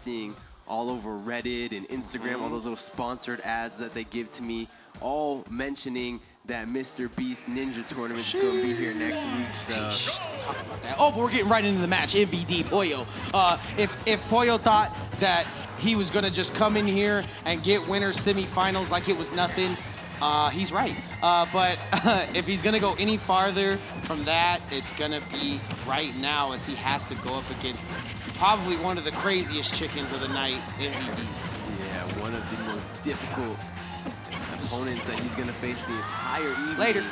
seeing all over Reddit and Instagram, all those little sponsored ads that they give to me, all mentioning that Mr. Beast Ninja tournament is going to be here next week. So talk about that. Oh, but we're getting right into the match. MVD Pollo. If Pollo thought that he was going to just come in here and get winners semifinals like it was nothing, he's right. But if he's going to go any farther from that, it's going to be right now, as he has to go up against probably one of the craziest chickens of the night, MVD. Yeah, one of the most difficult opponents that he's going to face the entire evening. Later.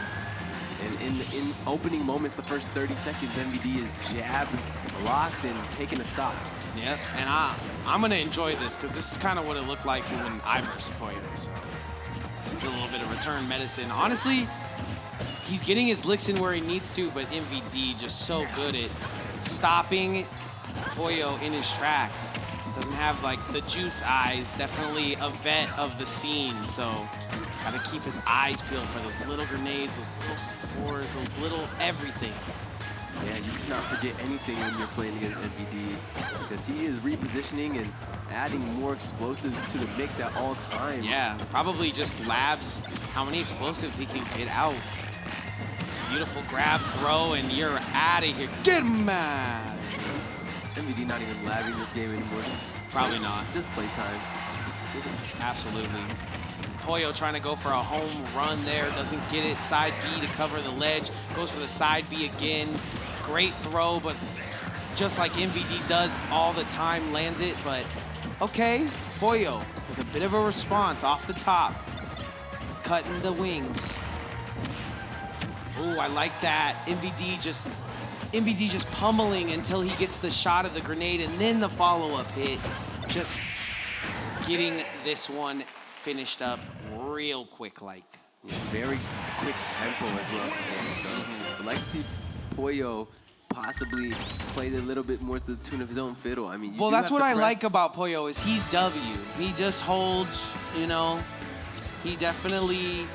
And in opening moments, the first 30 seconds, MVD is jabbed, blocked, and taking a stop. Yeah, and I'm going to enjoy this, because this is kind of what it looked like when I versed Pollo. So it's a little bit of return medicine. Honestly, he's getting his licks in where he needs to, but MVD just so good at stopping Pollo in his tracks. Doesn't have like the juice eyes, definitely a vet of the scene, so gotta keep his eyes peeled for those little grenades, those little C4s, those little everythings. Yeah, you cannot forget anything when you're playing against MVD, because he is repositioning and adding more explosives to the mix at all times. Yeah, probably just labs how many explosives he can get out. Beautiful grab, throw, and you're out of here. Get him out! MVD not even labbing this game anymore. Probably not. Just play time. Absolutely. Pollo trying to go for a home run there, doesn't get it. Side B to cover the ledge, goes for the side B again. Great throw, but just like MVD does all the time, lands it. But okay, Pollo with a bit of a response off the top, cutting the wings. Oh, I like that. MVD just pummeling until he gets the shot of the grenade, and then the follow-up hit. Just getting this one finished up real quick like. Yeah, very quick tempo as well. So I'd like to see Pollo possibly play a little bit more to the tune of his own fiddle. I mean, well, that's what I like about Pollo, is he's W. He just holds, you know, he definitely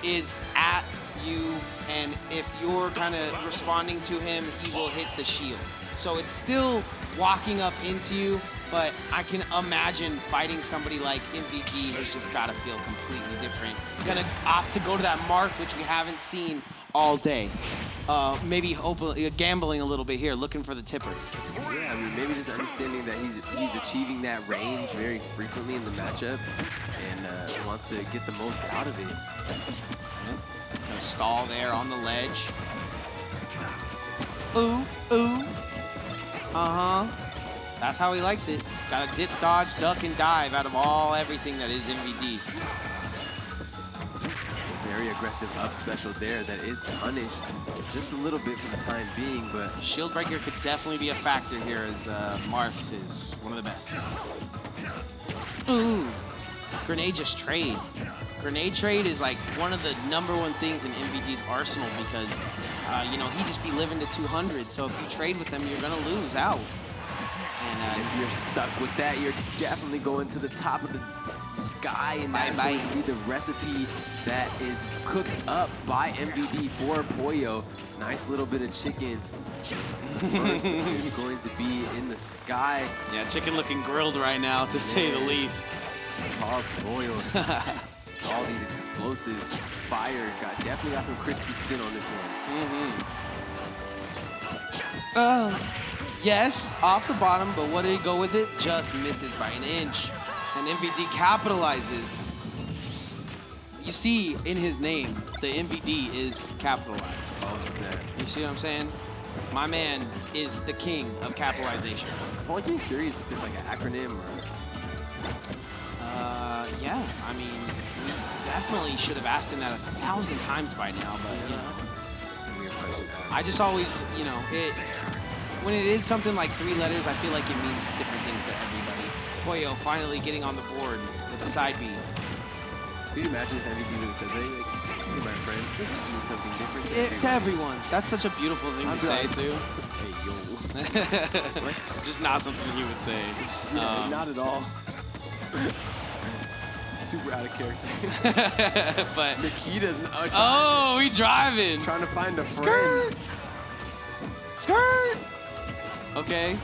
is at you, and if you're kind of responding to him, he will hit the shield. So it's still walking up into you, but I can imagine fighting somebody like MVD who's just got to feel completely different. Gonna opt to go to that mark, which we haven't seen all day. Maybe gambling a little bit here, looking for the tipper. Yeah, I mean, maybe just understanding that he's achieving that range very frequently in the matchup, and wants to get the most out of it. Gonna stall there on the ledge. Ooh, ooh. That's how he likes it. Gotta dip, dodge, duck, and dive out of everything that is MVD. Very aggressive up special there that is punished just a little bit for the time being, but Shield breaker could definitely be a factor here, as Marth's is one of the best. Ooh. Grenade just trade. Grenade trade is like one of the #1 things in MVD's arsenal, because you know, he just be living to 200, so if you trade with him, you're gonna lose out. And if you're stuck with that, you're definitely going to the top of the sky, and that's going to be the recipe that is cooked up by MVD for Pollo. Nice little bit of chicken. First is going to be in the sky. Yeah, chicken looking grilled right now, to say the least. Hard-boiled. All these explosives fired. Definitely got some crispy skin on this one. Yes, off the bottom, but what did he go with it? Just misses by an inch. And MVD capitalizes. You see in his name, the MVD is capitalized. Oh, snap. You see what I'm saying? My man is the king of capitalization. I've always been curious if it's like an acronym or... Yeah, I mean, we definitely should have asked him that 1,000 times by now, but, you know. It's a weird question to ask. I just always, you know, when it is something like 3 letters, I feel like it means different things to everybody. Pollo finally getting on the board with a side B. Could you imagine if everything would have said, hey, like, my friend, it just means something different to everyone. That's such a beautiful thing to say, too. Hey, yo. What? Just not something he would say. Yeah, not at all. Super out of character. But Nikita's we driving. Trying to find a friend. Skirt. Okay.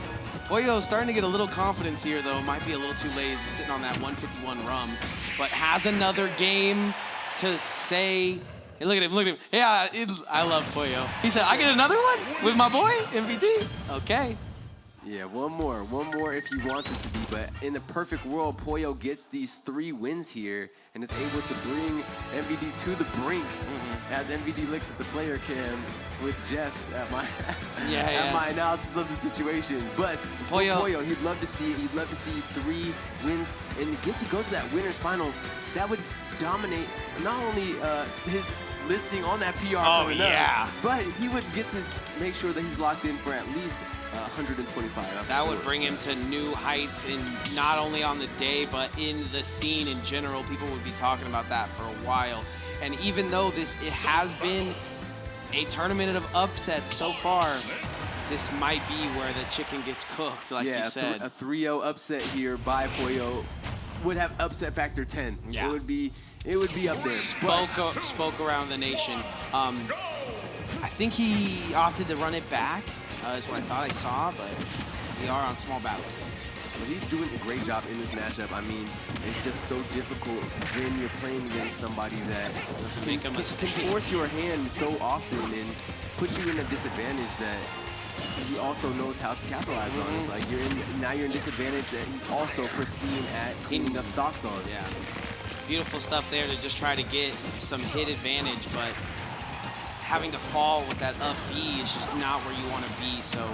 Pollo starting to get a little confidence here, though. Might be a little too late. He's sitting on that 151 rum, but has another game to say. Hey, look at him, look at him. Yeah, I love Pollo. He said, I get another one with my boy, MVD? Okay. Yeah, one more if he wants it to be, but in the perfect world, Pollo gets these 3 wins here and is able to bring MVD to the brink as MVD looks at the player cam with Jess at my my analysis of the situation. But Pollo, he'd love to see it. He'd love to see 3 wins and get to go to that winner's final. That would dominate not only his listing on that PR but he would get to make sure that he's locked in for at least 125. That would bring him to new heights, in not only on the day, but in the scene in general. People would be talking about that for a while. And even though it has been a tournament of upsets so far, this might be where the chicken gets cooked, like you said. A 3-0 upset here by Pollo would have upset factor 10. Yeah. It would be up there. Spoke around the nation. I think he opted to run it back. Is what I thought I saw, but we are on small battlefields. But he's doing a great job in this matchup. I mean, it's just so difficult when you're playing against somebody that can force your hand so often and put you in a disadvantage that he also knows how to capitalize on. It's like now you're in disadvantage that he's also pristine at cleaning up stocks on. Yeah, beautiful stuff there to just try to get some hit advantage, but having to fall with that up B is just not where you want to be. So,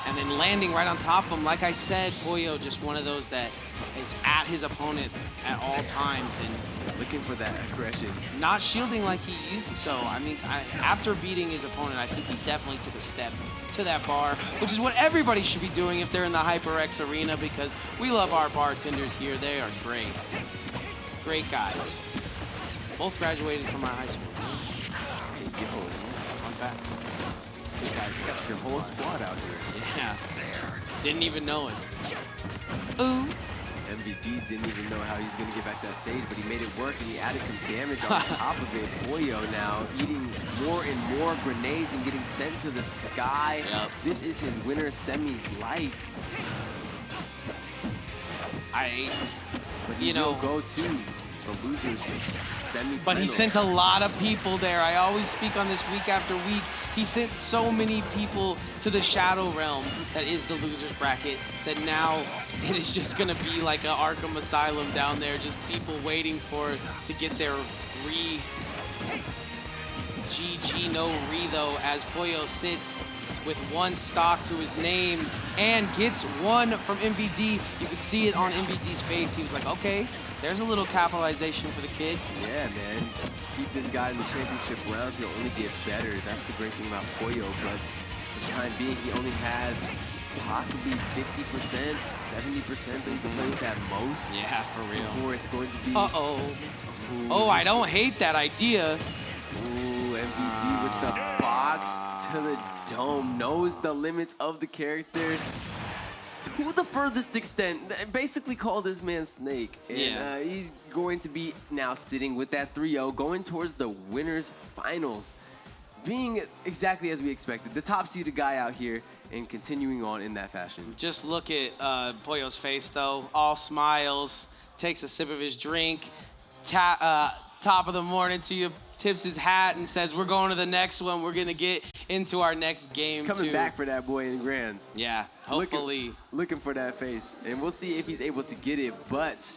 and then landing right on top of him, like I said, Pollo just one of those that is at his opponent at all times and looking for that aggression. Not shielding like he used to. So, I mean, after beating his opponent, I think he definitely took a step to that bar, which is what everybody should be doing if they're in the HyperX arena, because we love our bartenders here. They are great. Great guys. Both graduated from our high school. Yo, fun fact. Good guys. You got your whole squad out here. Yeah. Didn't even know it. Ooh. MVD didn't even know how he was going to get back to that stage, but he made it work, and he added some damage on top of it. Pollo now eating more and more grenades and getting sent to the sky. Yep. This is his winner semis life. But he will go to the losers semifinals. But he sent a lot of people there. I always speak on this week after week. He sent so many people to the Shadow Realm that is the losers bracket that now it is just going to be like an Arkham Asylum down there, just people waiting to get their GG no re though, as Pollo sits with 1 stock to his name and gets 1 from MVD. You could see it on MVD's face. He was like, okay, there's a little capitalization for the kid. Yeah, man. Keep this guy in the championship rounds. He'll only get better. That's the great thing about Pollo. But for the time being, he only has possibly 50%, 70% that he can play with at most. Yeah, for real. Before it's going to be... Oh, I don't hate that idea. Ooh, MVD with the box to the dome. Knows the limits of the character. To the furthest extent, basically call this man Snake. And he's going to be now sitting with that 3-0, going towards the winners finals. Being exactly as we expected, the top-seeded guy out here and continuing on in that fashion. Just look at Pollo's face, though. All smiles, takes a sip of his drink, top of the morning to you, tips his hat and says, we're going to the next one. We're going to get into our next game, He's coming back for that boy in Grands. Yeah, hopefully. Looking for that face. And we'll see if he's able to get it, but